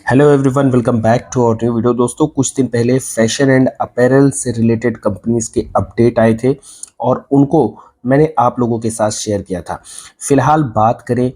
Hello everyone, welcome back to our new video. दोस्तों, कुछ दिन पहले फैशन एंड अपैरल से रिलेटेड कंपनीज के अपडेट आए थे और उनको मैंने आप लोगों के साथ शेयर किया था। फिलहाल बात करें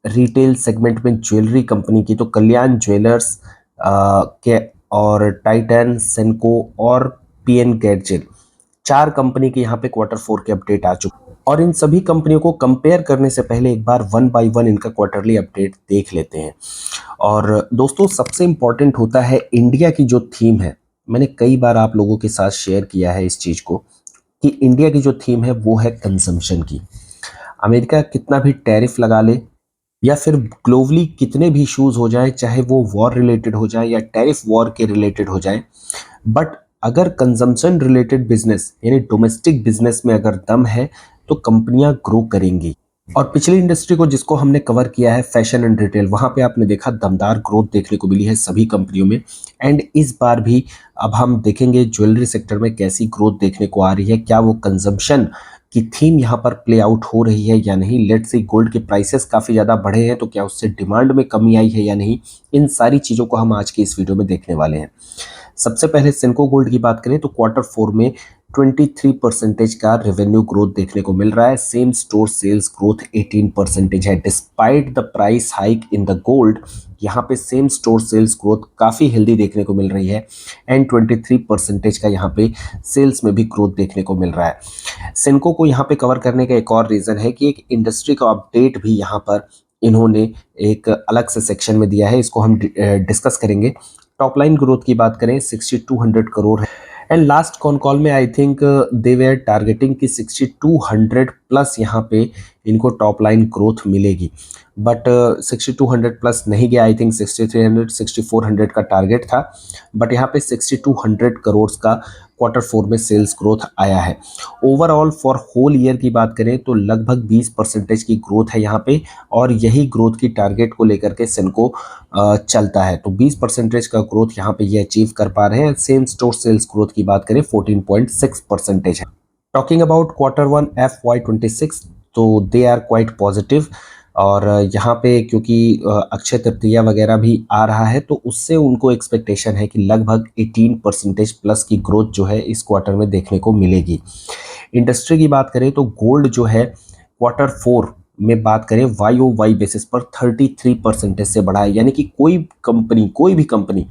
रिटेल सेगमेंट में ज्वेलरी कंपनी की, तो कल्याण ज्वेलर्स के और टाइटन, सेनको और पीएन गैडजेट, चार कंपनी के यहाँ पे क्वार्टर 4 के अपडेट आ चुके हैं और इन सभी कंपनियों को कंपेयर करने से पहले एक बार वन बाय वन इनका क्वार्टरली अपडेट देख लेते हैं। और दोस्तों, सबसे इंपॉर्टेंट होता है इंडिया की जो थीम है। मैंने कई बार आप लोगों के साथ शेयर किया है इस चीज को कि इंडिया की जो थीम है वो है कंजम्पशन की। अमेरिका कितना भी टैरिफ लगा ले या फिर ग्लोबली कितने भी इश्यूज हो जाए, चाहे वो वॉर रिलेटेड हो जाए या टैरिफ वॉर के रिलेटेड हो जाए, बट अगर कंजम्पशन रिलेटेड बिजनेस यानी डोमेस्टिक बिजनेस में अगर दम है तो कंपनियां ग्रो करेंगी। और पिछली इंडस्ट्री को जिसको हमने कवर किया है, फैशन एंड रिटेल, वहां पे आपने देखा दमदार ग्रोथ देखने को मिली है सभी कंपनियों में। एंड इस बार भी अब हम देखेंगे ज्वेलरी सेक्टर में कैसी ग्रोथ देखने को आ रही है, क्या वो कंजम्पशन की थीम यहाँ पर प्ले आउट हो रही है या नहीं। लेट्स सी, गोल्ड के प्राइसेस काफ़ी ज़्यादा बढ़े हैं तो क्या उससे डिमांड में कमी आई है या नहीं। इन सारी चीज़ों को हम आज की इस वीडियो में देखने वाले हैं। सबसे पहले सेंको गोल्ड की बात करें तो क्वार्टर 4 में 23% का रेवेन्यू ग्रोथ देखने को मिल रहा है। सेम स्टोर सेल्स ग्रोथ 18% है। Despite the price hike in the gold, यहाँ पे सेम स्टोर सेल्स ग्रोथ काफ़ी हेल्दी देखने को मिल रही है एंड 23% का यहाँ पे सेल्स में भी ग्रोथ देखने को मिल रहा है। सेंको को यहाँ पे कवर करने का एक और रीज़न है कि एक इंडस्ट्री का अपडेट भी यहाँ पर इन्होंने एक अलग से सेक्शन में दिया है, इसको हम डिस्कस करेंगे। टॉप लाइन ग्रोथ की बात करें 6200 करोड़ है एंड लास्ट कॉन कॉल में I think they were targeting कि 6200 प्लस यहाँ पे इनको टॉप लाइन ग्रोथ मिलेगी, बट 6200 प्लस नहीं गया। आई थिंक 6300 6400 का टारगेट था, बट यहाँ पे 6200 करोड़ का क्वार्टर 4 में सेल्स ग्रोथ आया है। ओवरऑल फॉर होल ईयर की बात करें तो लगभग 20% की ग्रोथ है यहाँ पे और यही ग्रोथ की टारगेट को लेकर के सेनको चलता है। तो 20% का ग्रोथ यहाँ पे ये अचीव कर पा रहे हैं। सेम स्टोर सेल्स ग्रोथ की बात करें 14.6% है। टॉकिंग अबाउट क्वार्टर 1 FY26, तो दे आर क्वाइट पॉजिटिव। और यहाँ पे क्योंकि अक्षय तृतीया वगैरह भी आ रहा है तो उससे उनको एक्सपेक्टेशन है कि लगभग 18% प्लस की ग्रोथ जो है इस क्वार्टर में देखने को मिलेगी। इंडस्ट्री की बात करें तो गोल्ड जो है क्वार्टर 4 में बात करें वाई ओ वाई बेसिस पर 33% से बढ़ा है। यानी कि कोई भी कंपनी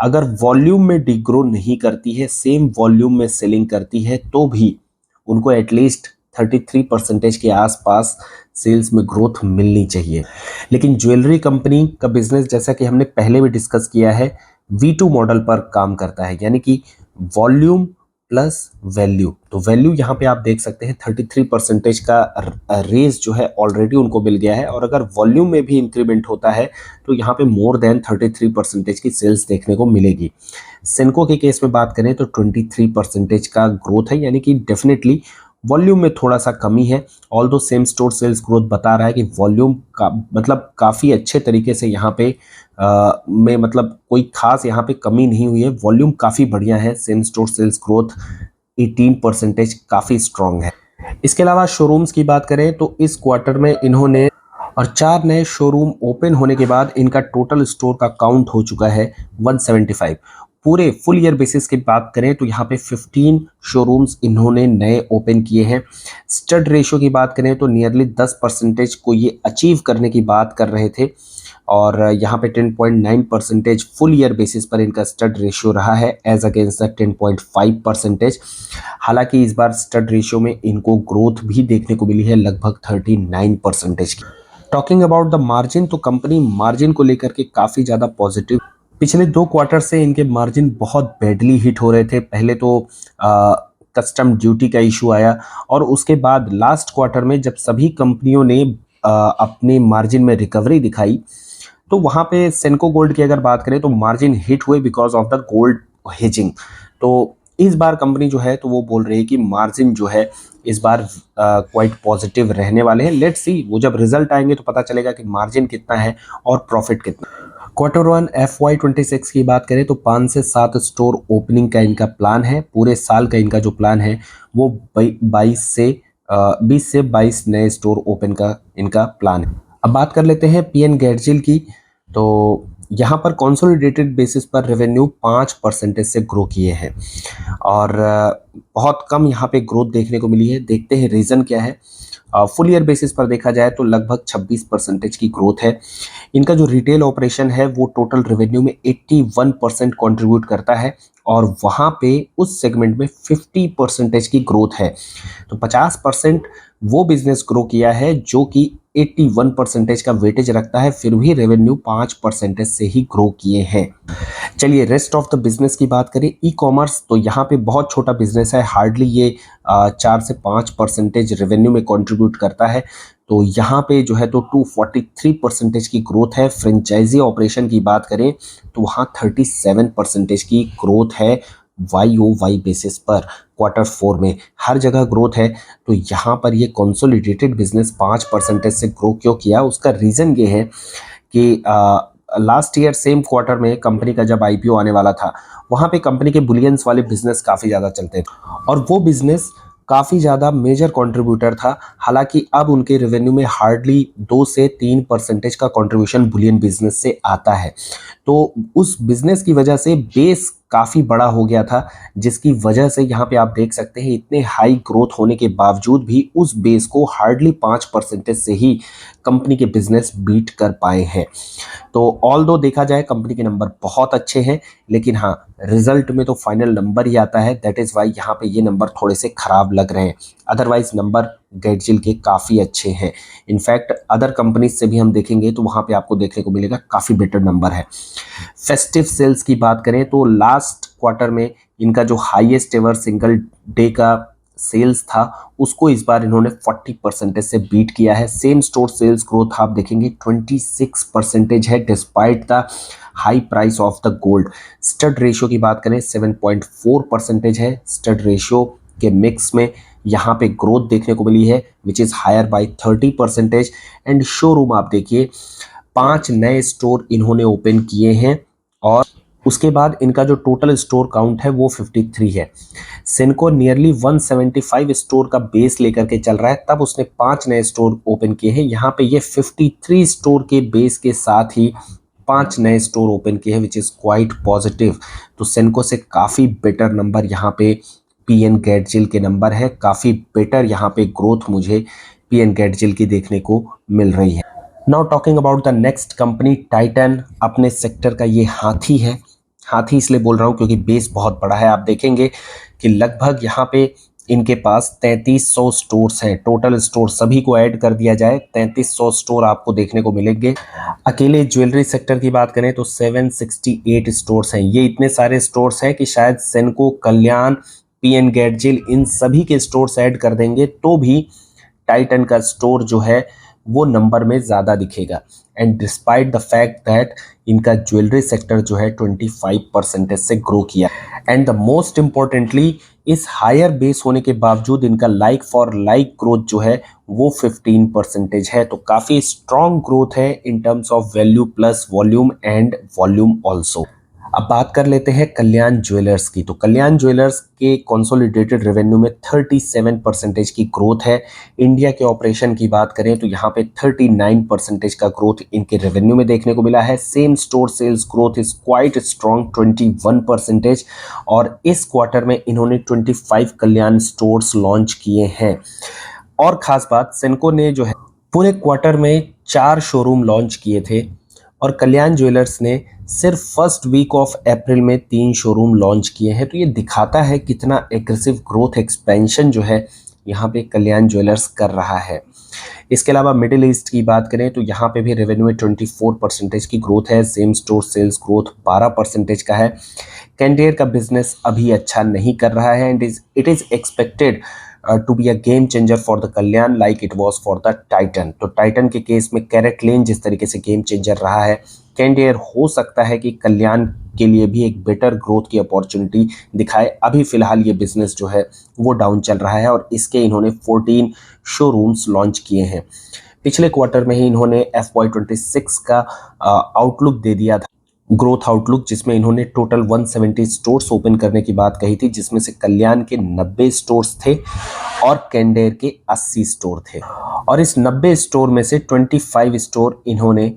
अगर वॉल्यूम में डिग्रो नहीं करती है, सेम वॉल्यूम में सेलिंग करती है, तो भी उनको एटलीस्ट 33% के आसपास सेल्स में ग्रोथ मिलनी चाहिए। लेकिन ज्वेलरी कंपनी का बिजनेस, जैसा कि हमने पहले भी डिस्कस किया है, V2 मॉडल पर काम करता है, यानी कि वॉल्यूम प्लस वैल्यू। तो वैल्यू यहाँ पे आप देख सकते हैं 33% का रेज जो है ऑलरेडी उनको मिल गया है और अगर वॉल्यूम में भी इंक्रीमेंट होता है तो यहाँ पे मोर देन 33% की सेल्स देखने को मिलेगी। सेनको के केस में बात करें तो 23% का ग्रोथ है, यानी कि डेफिनेटली वॉल्यूम में थोड़ा सा कमी है। Although same store sales growth बता रहा है कि वॉल्यूम का मतलब काफ़ी अच्छे तरीके से यहाँ पे में मतलब कोई खास यहाँ पे कमी नहीं हुई है। वॉल्यूम काफ़ी बढ़िया है। सेम स्टोर सेल्स ग्रोथ 18% काफ़ी स्ट्रॉन्ग है। इसके अलावा शोरूम्स की बात करें तो इस क्वार्टर में इन्होंने और 4 नए शोरूम ओपन होने के बाद इनका टोटल स्टोर का काउंट हो चुका है 175। पूरे फुल ईयर बेसिस की बात करें तो यहाँ पे 15 शोरूम्स इन्होंने नए ओपन किए हैं। स्टड रेशो की बात करें तो नियरली 10% को ये अचीव करने की बात कर रहे थे और यहाँ पे 10.9% फुल ईयर बेसिस पर इनका स्टड रेशियो रहा है एज अगेंस्ट द 10.5%। हालांकि इस बार स्टड रेशियो में इनको ग्रोथ भी देखने को मिली है लगभग 39% की। टॉकिंग अबाउट द मार्जिन, तो कंपनी मार्जिन को लेकर के काफ़ी ज़्यादा पॉजिटिव। पिछले 2 क्वार्टर से इनके मार्जिन बहुत बैडली हिट हो रहे थे। पहले तो कस्टम ड्यूटी का इशू आया और उसके बाद लास्ट क्वार्टर में जब सभी कंपनियों ने अपने मार्जिन में रिकवरी दिखाई तो वहाँ पे सेनको गोल्ड की अगर बात करें तो मार्जिन हिट हुए because of the gold hedging. तो इस बार कंपनी जो है तो वो बोल रही है कि मार्जिन जो है इस बार क्वाइट पॉजिटिव रहने वाले हैं। लेट्स सी, वो जब रिजल्ट आएंगे तो पता चलेगा कि मार्जिन कितना है और प्रॉफिट कितना। क्वार्टर 1 FY26 की बात करें तो 5 से 7 स्टोर ओपनिंग का इनका प्लान है। पूरे साल का इनका जो प्लान है वो 20 से 22 नए स्टोर ओपन का इनका प्लान है। अब बात कर लेते हैं पीएन गैडजिल की। तो यहाँ पर कंसोलिडेटेड बेसिस पर रेवेन्यू 5% से ग्रो किए हैं और बहुत कम यहाँ पे ग्रोथ देखने को मिली है। देखते हैं रीज़न क्या है। फुल ईयर बेसिस पर देखा जाए तो लगभग 26% की ग्रोथ है। इनका जो रिटेल ऑपरेशन है वो टोटल रेवेन्यू में 81% कंट्रीब्यूट करता है और वहाँ पे उस सेगमेंट में 50% की ग्रोथ है। तो 50% वो बिजनेस ग्रो किया है जो कि 81% का वेटेज रखता है, फिर भी रेवेन्यू 5% से ही ग्रो किए हैं। चलिए रेस्ट ऑफ द बिजनेस की बात करें। ई कॉमर्स तो यहाँ पे बहुत छोटा बिजनेस है, हार्डली ये 4 से 5% रेवेन्यू में कंट्रीब्यूट करता है। तो यहाँ पे जो है तो 243% की ग्रोथ है। फ्रेंचाइजी ऑपरेशन की बात करें तो वहाँ 37% की ग्रोथ है YoY बेसिस पर Q4 में। हर जगह ग्रोथ है। तो यहाँ पर ये कंसोलिडेटेड बिजनेस 5% से ग्रो क्यों किया, उसका रीज़न ये है कि लास्ट ईयर सेम क्वार्टर में कंपनी का जब आईपीओ आने वाला था, वहाँ पे कंपनी के बुलियंस वाले बिजनेस काफ़ी ज़्यादा चलते थे और वो बिजनेस काफ़ी ज़्यादा मेजर कंट्रीब्यूटर था। हालांकि अब उनके रेवेन्यू में हार्डली 2 से 3% का कंट्रीब्यूशन बुलियन बिजनेस से आता है। तो उस बिजनेस की वजह से बेस काफ़ी बड़ा हो गया था, जिसकी वजह से यहाँ पे आप देख सकते हैं इतने हाई ग्रोथ होने के बावजूद भी उस बेस को हार्डली 5% से ही कंपनी के बिजनेस बीट कर पाए हैं। तो ऑल दो देखा जाए कंपनी के नंबर बहुत अच्छे हैं, लेकिन हाँ रिजल्ट में तो फाइनल नंबर ही आता है। दैट इज़ वाई यहाँ पे ये नंबर थोड़े से खराब लग रहे हैं। अदरवाइज नंबर गेटजिल के काफ़ी अच्छे हैं। इनफैक्ट अदर कंपनीज से भी हम देखेंगे तो वहाँ पे आपको देखने को मिलेगा काफ़ी बेटर नंबर है। फेस्टिव सेल्स की बात करें तो लास्ट क्वार्टर में इनका जो हाईएस्ट एवर सिंगल डे का सेल्स था उसको इस बार इन्होंने 40% से बीट किया है। सेम स्टोर सेल्स ग्रोथ आप देखेंगे 26% है despite the high price of the gold. Stud ratio की बात करें 7.4% है। स्टड रेशियो के मिक्स में यहाँ पे ग्रोथ देखने को मिली है which is higher by 30%। And showroom आप देखिए 5 नए स्टोर इन्होंने ओपन किए हैं और उसके बाद इनका जो टोटल स्टोर काउंट है वो 53 है। सेनको नियरली 175 स्टोर का बेस लेकर के चल रहा है, तब उसने 5 नए स्टोर ओपन किए हैं। यहाँ पे ये 53 स्टोर के बेस के साथ ही 5 नए स्टोर ओपन किए हैं विच इज़ क्वाइट पॉजिटिव। तो सेनको से काफ़ी बेटर नंबर यहाँ पे पीएन गेटजिल के नंबर है। काफ़ी बेटर यहाँ पे ग्रोथ मुझे पीएन गेटजिल की देखने को मिल रही है। Now talking about the next company Titan, अपने सेक्टर का ये हाथी है। हाथी इसलिए बोल रहा हूँ क्योंकि बेस बहुत बड़ा है। आप देखेंगे कि लगभग यहाँ पे इनके पास 3300 स्टोर्स हैं। टोटल स्टोर सभी को ऐड कर दिया जाए 3300 स्टोर आपको देखने को मिलेंगे। अकेले ज्वेलरी सेक्टर की बात करें तो 768 स्टोर्स हैं। ये इतने सारे स्टोर्स हैं कि शायद सेनको, कल्याण, पीएन गेटजिल इन सभी के स्टोर्स ऐड कर देंगे तो भी टाइटन का स्टोर जो है वो नंबर में ज़्यादा दिखेगा। And despite the fact that इनका ज्वेलरी सेक्टर जो है 25% से ग्रो किया। एंड द मोस्ट इम्पॉर्टेंटली इस हायर बेस होने के बावजूद इनका लाइक फॉर लाइक ग्रोथ जो है वो 15% है। तो काफ़ी स्ट्रॉन्ग ग्रोथ है in terms of value plus volume and volume also. अब बात कर लेते हैं कल्याण ज्वेलर्स की। तो कल्याण ज्वेलर्स के कंसोलिडेटेड रेवेन्यू में 37% की ग्रोथ है। इंडिया के ऑपरेशन की बात करें तो यहाँ पे 39% का ग्रोथ इनके रेवेन्यू में देखने को मिला है। Same store sales growth is quite strong 21%। और इस क्वार्टर में इन्होंने 25 कल्याण स्टोर्स लॉन्च किए हैं। और खास बात सेनको ने जो है पूरे क्वार्टर में 4 शोरूम लॉन्च किए थे और कल्याण ज्वेलर्स ने सिर्फ फर्स्ट वीक ऑफ अप्रैल में 3 शोरूम लॉन्च किए हैं। तो ये दिखाता है कितना एग्रेसिव ग्रोथ एक्सपेंशन जो है यहाँ पे कल्याण ज्वेलर्स कर रहा है। इसके अलावा मिडिल ईस्ट की बात करें तो यहाँ पे भी रेवेन्यू में 24% की ग्रोथ है। सेम स्टोर सेल्स ग्रोथ 12% का है। कैंडियर का बिजनेस अभी अच्छा नहीं कर रहा है and it is expected to be a game changer for the Kalyan like it was for the Titan. तो टाइटन के केस में कैरेट लेन जिस तरीके से गेम चेंजर रहा है, कैंडियर हो सकता है कि कल्याण के लिए भी एक बेटर ग्रोथ की अपॉर्चुनिटी दिखाए। अभी फिलहाल ये बिजनेस जो है वो डाउन चल रहा है और इसके इन्होंने 14 शोरूम्स लॉन्च किए हैं। पिछले क्वार्टर में ही इन्होंने FY26 का आउटलुक दे दिया था, ग्रोथ आउटलुक, जिसमें इन्होंने टोटल 170 स्टोर्स ओपन करने की बात कही थी, जिसमें से कल्याण के 90 स्टोर्स थे और कैंडेर के 80 स्टोर थे। और इस 90 स्टोर में से 25 स्टोर इन्होंने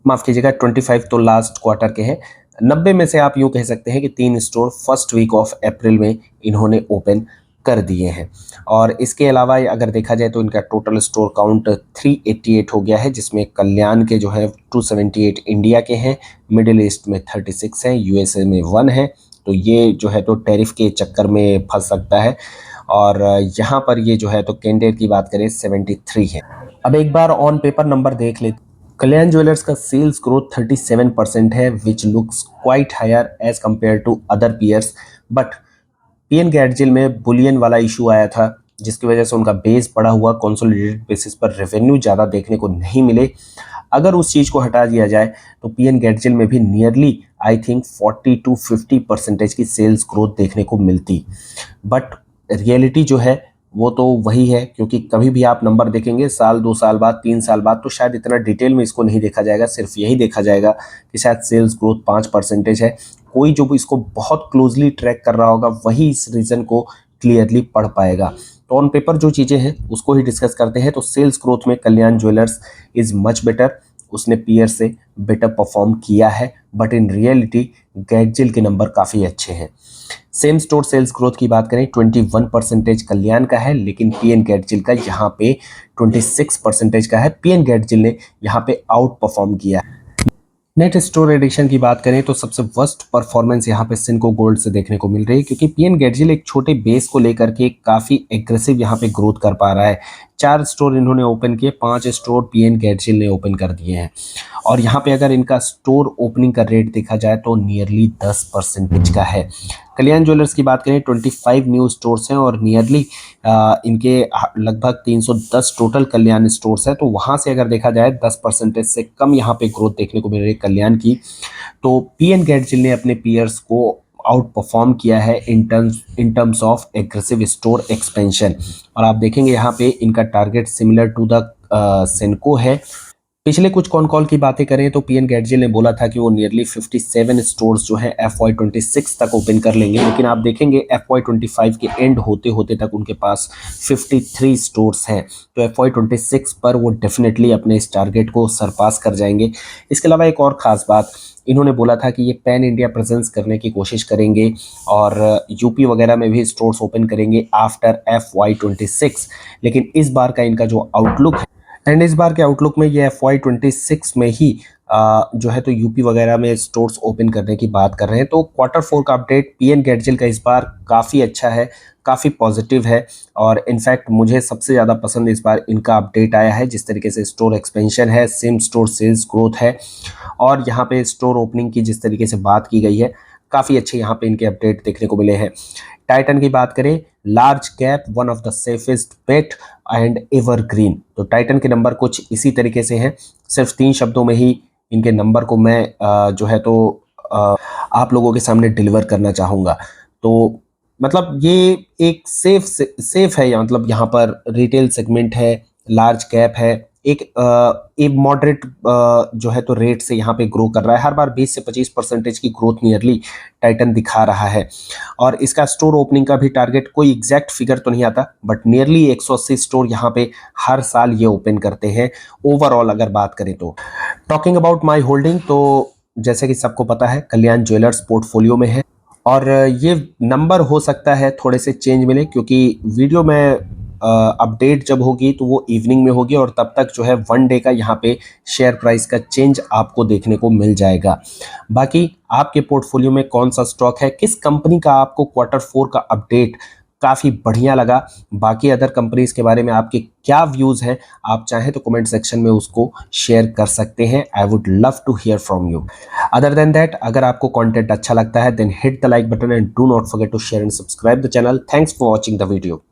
माफ़ कीजिएगा 25 तो लास्ट क्वार्टर के हैं। 90 में से आप यूँ कह सकते हैं कि 3 store first week of April में इन्होंने ओपन कर दिए हैं। और इसके अलावा अगर देखा जाए तो इनका टोटल स्टोर काउंट 388 हो गया है, जिसमें कल्याण के जो है 278 इंडिया के हैं, मिडिल ईस्ट में 36 हैं, यूएसए में 1 है। तो ये जो है तो टैरिफ के चक्कर में फंस सकता है। और यहाँ पर ये जो है तो कैंडिडेट की बात करें 73 है। अब एक बार ऑन पेपर नंबर देख लेते। कल्याण ज्वेलर्स का सेल्स ग्रोथ 37% है, which looks quite higher as compared to other peers. But PN Gadgil में बुलियन वाला इशू आया था, जिसकी वजह से उनका बेस बढ़ा हुआ, कंसोलिडेटेड बेसिस पर रेवेन्यू ज़्यादा देखने को नहीं मिले। अगर उस चीज़ को हटा दिया जाए तो पीएन गैडजिल में भी नियरली आई थिंक 40 to 50% की सेल्स ग्रोथ देखने को मिलती। बट रियलिटी जो है वो तो वही है, क्योंकि कभी भी आप नंबर देखेंगे साल 2 साल बाद 3 साल बाद तो शायद इतना डिटेल में इसको नहीं देखा जाएगा, सिर्फ यही देखा जाएगा कि शायद सेल्स ग्रोथ 5% है। कोई जो इसको बहुत क्लोजली ट्रैक कर रहा होगा वही इस रीजन को क्लियरली पढ़ पाएगा। तो ऑन पेपर जो चीज़ें हैं उसको ही डिस्कस करते हैं। तो सेल्स ग्रोथ में कल्याण ज्वेलर्स इज़ मच बेटर, उसने पीयर से बेटर परफॉर्म किया है। बट इन रियलिटी गैडजिल के नंबर काफ़ी अच्छे हैं। सेम स्टोर सेल्स ग्रोथ की बात करें 21% कल्याण का है, लेकिन पीएन गैडजिल का यहाँ पे 26% का है। पीएन गैडजिल ने यहाँ पे आउट परफॉर्म किया है। नेट स्टोर एडिशन की बात करें तो सबसे वर्स्ट परफॉर्मेंस यहाँ पे सिनको गोल्ड से देखने को मिल रही है, क्योंकि पीएन गैडजिल एक छोटे बेस को लेकर के काफ़ी एग्रेसिव यहाँ पे ग्रोथ कर पा रहा है। 4 स्टोर इन्होंने ओपन किए, 5 स्टोर पीएन गैडजिल ने ओपन कर दिए हैं। और यहाँ पे अगर इनका स्टोर ओपनिंग का रेट देखा जाए तो नियरली 10% का है। कल्याण ज्वेलर्स की बात करें 25 न्यू स्टोर्स हैं और नियरली इनके लगभग 310 टोटल कल्याण स्टोर्स हैं। तो वहाँ से अगर देखा जाए 10% से कम यहाँ पे ग्रोथ देखने को मिल रही है कल्याण की। तो पीएन गैडजिल ने अपने पीयर्स को आउट परफॉर्म किया है in terms of aggressive store expansion. और आप देखेंगे यहाँ पे इनका टारगेट सिमिलर टू द सेनको है। पिछले कुछ कॉन कॉल की बातें करें तो पीएन गैडजिल ने बोला था कि वो नियरली 57 स्टोर्स जो है FY26 तक ओपन कर लेंगे, लेकिन आप देखेंगे FY25 के एंड होते होते तक उनके पास 53 स्टोर्स हैं। तो FY26 पर वो डेफिनेटली अपने इस टारगेट को सरपास कर जाएंगे। इसके अलावा एक और ख़ास बात, इन्होंने बोला था कि ये पैन इंडिया प्रेजेंस करने की कोशिश करेंगे और यूपी वगैरह में भी स्टोर्स ओपन करेंगे आफ्टर FY26। लेकिन इस बार का इनका जो आउटलुक है, एंड इस बार के आउटलुक में ये FY26 में ही जो है तो यूपी वगैरह में स्टोर्स ओपन करने की बात कर रहे हैं। तो Q4 का अपडेट पीएन गैडजिल का इस बार काफ़ी अच्छा है, काफ़ी पॉजिटिव है। और इनफैक्ट मुझे सबसे ज़्यादा पसंद इस बार इनका अपडेट आया है, जिस तरीके से स्टोर एक्सपेंशन है, सेम स्टोर सेल्स ग्रोथ है और यहाँ पे स्टोर ओपनिंग की जिस तरीके से बात की गई है, काफ़ी अच्छे यहाँ पे इनके अपडेट देखने को मिले हैं। टाइटन की बात करें, large cap, one of the safest bet and evergreen. तो टाइटन के नंबर कुछ इसी तरीके से हैं। सिर्फ 3 शब्दों में ही इनके नंबर को मैं जो है तो आप लोगों के सामने डिलीवर करना चाहूँगा। तो मतलब ये एक सेफ है, या मतलब यहाँ पर रिटेल सेगमेंट है, लार्ज कैप है, एक मॉडरेट जो है तो रेट से यहाँ पे ग्रो कर रहा है। हर बार 20 से 25% की ग्रोथ नियरली टाइटन दिखा रहा है। और इसका स्टोर ओपनिंग का भी टारगेट, कोई एग्जैक्ट फिगर तो नहीं आता, बट नियरली 180 स्टोर यहाँ पे हर साल ये ओपन करते हैं ओवरऑल अगर बात करें तो। टॉकिंग अबाउट माई होल्डिंग, तो जैसे कि सबको पता है कल्याण ज्वेलर्स पोर्टफोलियो में है और ये नंबर हो सकता है थोड़े से चेंज मिले, क्योंकि वीडियो में अपडेट जब होगी तो वो इवनिंग में होगी और तब तक जो है 1 डे का यहाँ पे शेयर प्राइस का चेंज आपको देखने को मिल जाएगा। बाकी आपके पोर्टफोलियो में कौन सा स्टॉक है, किस कंपनी का आपको Q4 का अपडेट काफ़ी बढ़िया लगा, बाकी अदर कंपनीज के बारे में आपके क्या व्यूज़ हैं, आप चाहें तो कमेंट सेक्शन में उसको शेयर कर सकते हैं। I would love to hear from you. Other than that, अगर आपको कंटेंट अच्छा लगता है then hit the like button and do not forget to share and subscribe the channel. Thanks for watching the video.